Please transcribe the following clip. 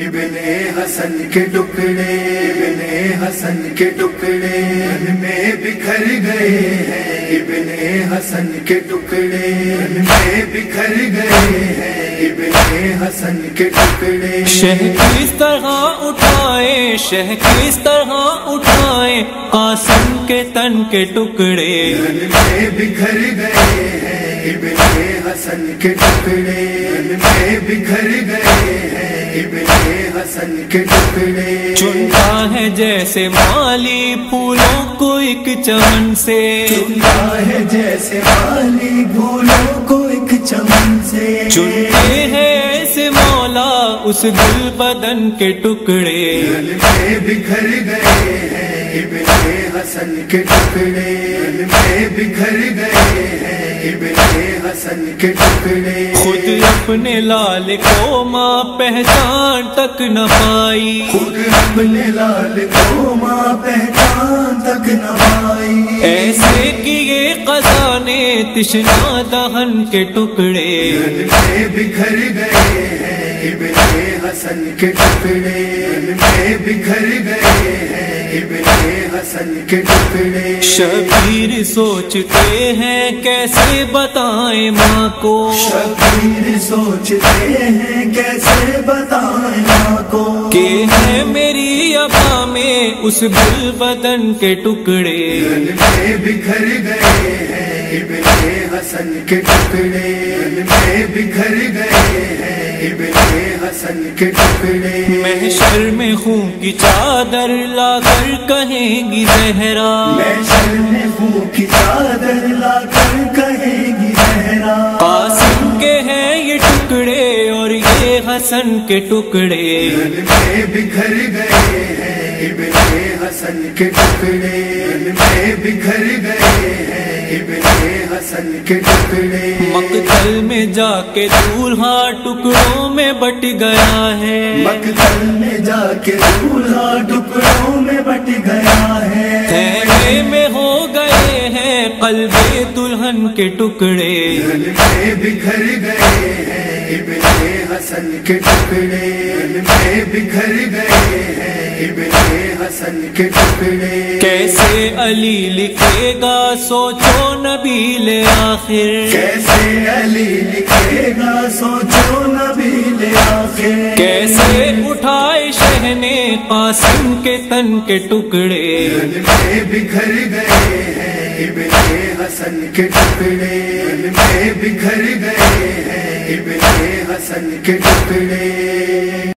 ابن حسن کے ٹکڑے ابن حسن کے ٹکڑے میں بکھر گئے ہیں، ابن حسن کے ٹکڑے میں بکھر گئے ہیں، ابن حسن کے ٹکڑے شہ کس طرح اٹھائے، شہ کس طرح اٹھائے قاسم کے تن کے ٹکڑے میں بکھر گئے ہیں، ابن حسن کے ٹکڑے میں بکھر گئے ہیں، ابن حسن کے ٹکڑے چنتا ہے جیسے مالی پھولوں کو ایک چمن سے، چنتا ہے جیسے مالی پھولوں کو ایک چمن سے، چنتے ہیں ایسے مولا اس دل بدن کے ٹکڑے میں بکھر گئے ہیں، ابن حسن کے ٹکڑے میں بکھر گئے ہیں، ابن حسن کے ٹکڑے خود اپنے لال کو ماں پہچان تک نہ پائی، خود اپنے لال کو ماں پہچان تک نہ پائی، ایسے کیے قضا نے تشنا دہن کے ٹکڑے میں بکھر گئے ہیں، ابن حسن کے ٹکڑے میں بکھر گئے ہیں، ابن حسن کے ٹکڑے شبیر سوچتے ہیں کیسے بتائیں ماں کو، شبیر سوچتے ہیں کیسے بتائیں ماں کو کہ ہے میری ابا میں اس دل بدن کے ٹکڑے میں بکھر گئے ہیں، ابن حسن کے ٹکڑے میں بکھر گئے ہیں، ابن حسن کے ٹکڑے محشر میں خون کی چادر لا کر کہیں گی زہرا، محشر میں خون کی چادر لا کر کہے گی زہرا، قاسم کے ہیں یہ ٹکڑے اور یہ حسن کے ٹکڑے میں بکھر گئے ہیں، ابن حسن کے ٹکڑے میں بکھر گئے ہیں، ابن حسن کے ٹکڑے مقتل میں جا کے دولہا ٹکڑوں میں بٹ گیا ہے، مقتل میں جا کے دولہا ٹکڑوں میں بٹ گیا ہے، تھیلے میں ہو گئے ہیں قلب دلہن کے ٹکڑے میں بکھر گئے ہیں، ابن حسن کے ٹکڑے میں بکھر گئے ہیں، ابن حسن کے ٹکڑے کیسے علی لکھے گا سوچو نبیل آخر، کیسے علی لکھے گا سوچو نبیل آخر، کیسے اٹھائے شہ نے قاسم کے تن کے ٹکڑے میں بکھر گئے ہیں، ابن حسن کے ٹکڑے میں بکھر گئے ہیں، ابن حسن کے ٹکڑے